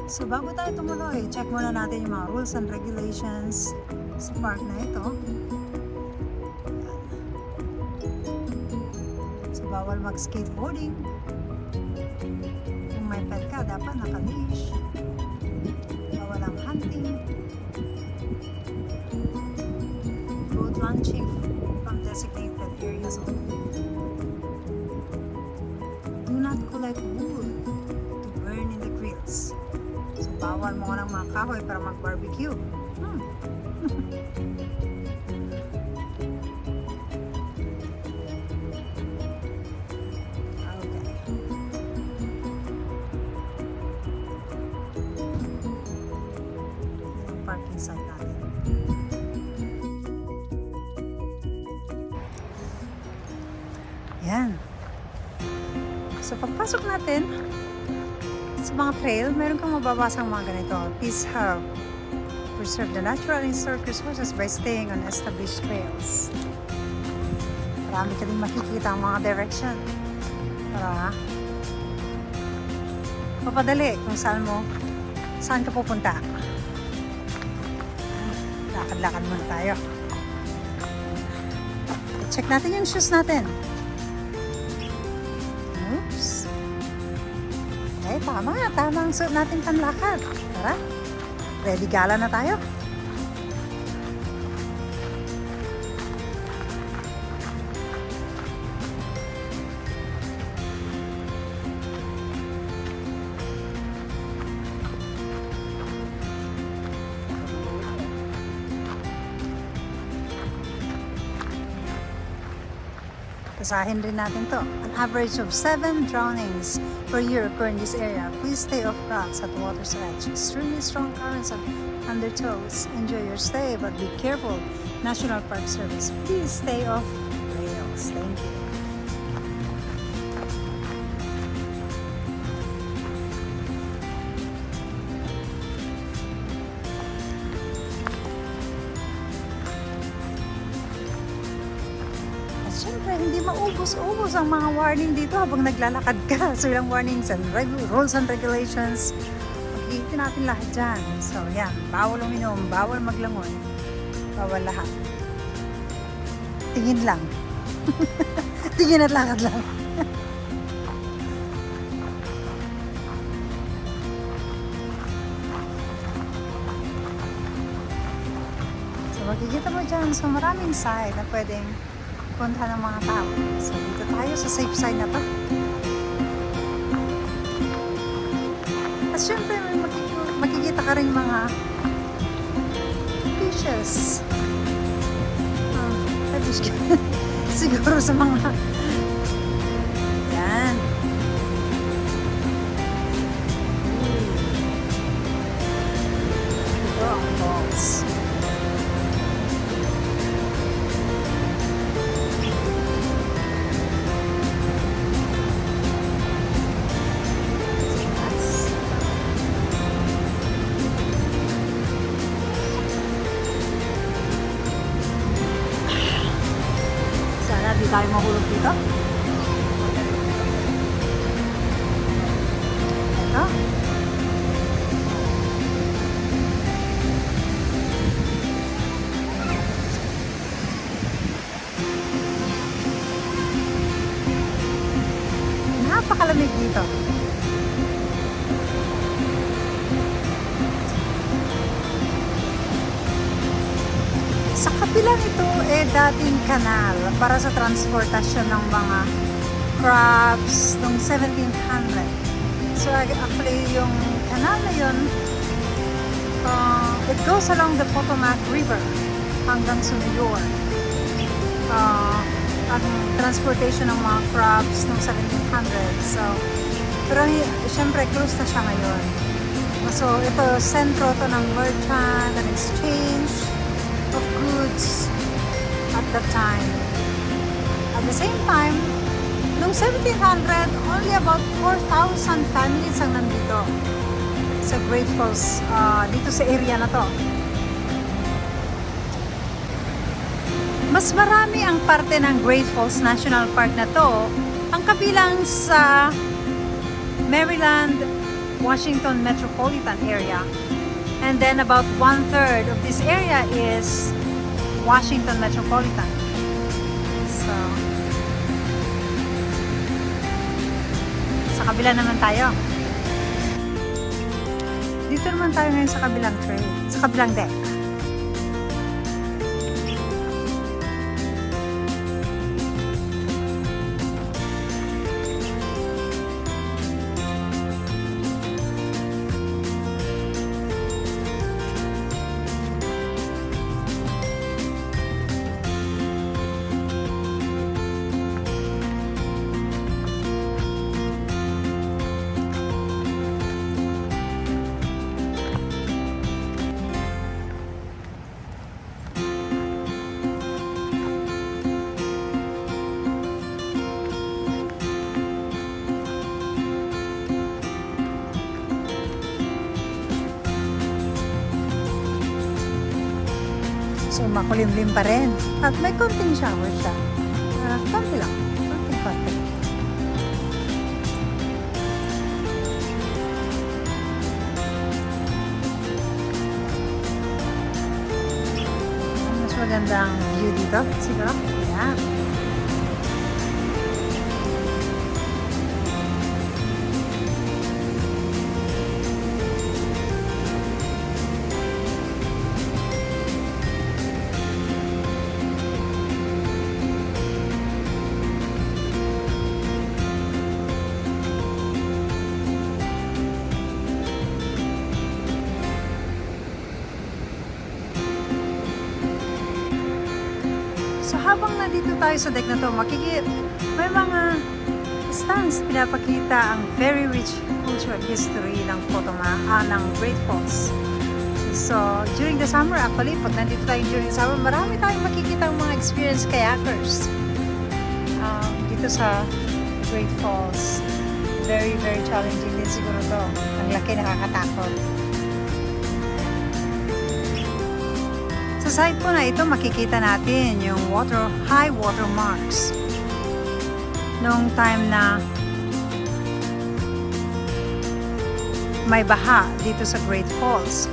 So bago tayo tumuloy, check muna natin yung mga rules and regulations sa park na ito. So bawal mag-skateboarding. Kung may pet ka, dapat naka-leash. Bawal ang hunting. Road launching from designated areas only. Do not collect wood to burn in the grills. So, bawal mo ng mga kahoy para mag-barbecue. Okay. Yung parking site natin. Yan. So, pagpasok natin sa mga trail, meron kang mababasang mga ganito. Please have preserve the natural and historic resources by staying on established trails. Marami ka din makikita ang mga direction para papadali kung saan ka pupunta. Lakad-lakad muna tayo. Check natin yung shoes natin. Oops. Okay, tama ang suot natin panlakad. Tara, ready gala na tayo. Basahin rin natin to. An average of 7 drownings per year occur in this area. Please stay off rocks at water's edge. Extremely strong currents of undertows. Enjoy your stay, but be careful. National Park Service, please stay off rails. Thank you. Siyempre, hindi maubos-ubos ang mga warning dito habang naglalakad ka. So, ilang warnings and rules and regulations. Makikita natin lahat dyan. So, yan. Bawal uminom, bawal maglangon, bawal lahat. Tingin lang. Tingin at lakad lang. So, makikita mo dyan. So, maraming side na pwedeng punta ng mga tao. So, dito tayo sa safe side na to. At syempre, may makikita ka rin mga fishes. Siguro sa mga yan. Ito ang balls. Hindi tayo mahulog dito. Ito. Napakalamig dito. Sa kabilang ito dating kanal para sa transportasyon ng mga crabs noong 1700. So actually yung kanal na yun, it goes along the Potomac River hanggang sa New York. Ang transportation ng mga crabs noong 1700. So, pero syempre close na siya ngayon. So ito, sentro to ng merchant and exchange of goods at that time. At the same time, noong 1700, only about 4,000 families ang nandito sa Great Falls, dito sa area na to. Mas marami ang parte ng Great Falls National Park na to, ang kabilang sa Maryland Washington metropolitan area. And then about 1/3 of this area is Washington metropolitan. So, sa kabila naman tayo. Dito naman tayo ngayon sa kabilang trail, sa kabilang deck. So, makulimlim pa rin. At may konting shower siya. Konti lang. Konti. Mas magandang view dito. Siguro. Ayan. So habang nandito tayo sa deck na to, may mga stands pinapakita ang very rich cultural history ng ng Great Falls. So during the summer, actually, pag nandito tayo during summer, marami tayong makikita ang mga experienced kayakers dito sa Great Falls. Very, very challenging din siguro to. Ang laki, nakakatakot. Sa side po na ito, makikita natin yung high water marks. Noong time na may baha dito sa Great Falls.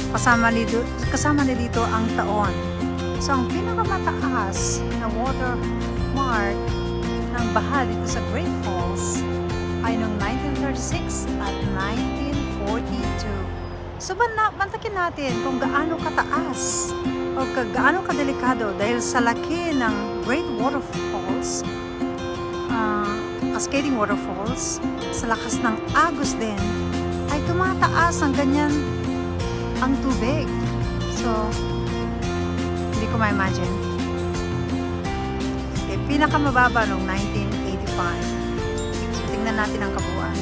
Kasama na dito ang taon. So, ang pinakamataas na water mark ng baha dito sa Great Falls ay noong 1936 at 1942. So, bantakin natin kung gaano kataas o gaano kadelikado dahil sa laki ng Great Waterfalls, cascading waterfalls, sa lakas ng agos din, ay tumataas ang ganyan ang tubig. So, hindi ko ma-imagine. Okay, pinakamababa noong 1985. So, tingnan natin ang kabuuan.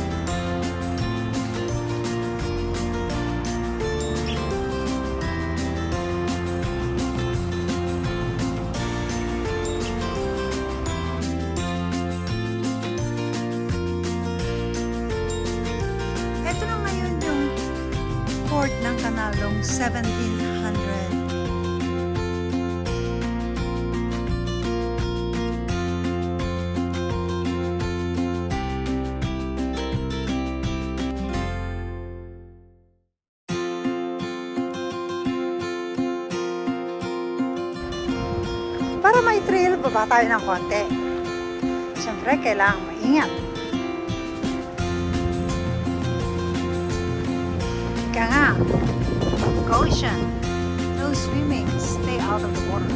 Ng kanal noong 1700. Para may trail, baba tayo ng konti. Siyempre, kailangan maingat. Kaya nga, caution, no swimming, stay out of the water.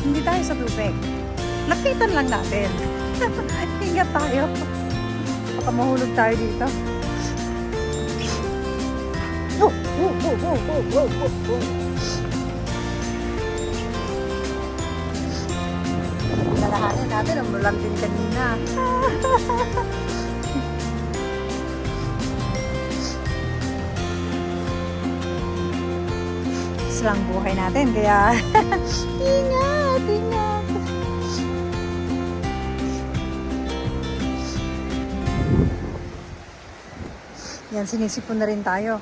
Hindi tayo sa tubig. Lapitan lang natin. Ingat tayo. Baka mahulog tayo dito. Lalahanin natin ang mulang din kanina. Lang buhay natin, kaya ingat. Yan, sinisipon na rin tayo.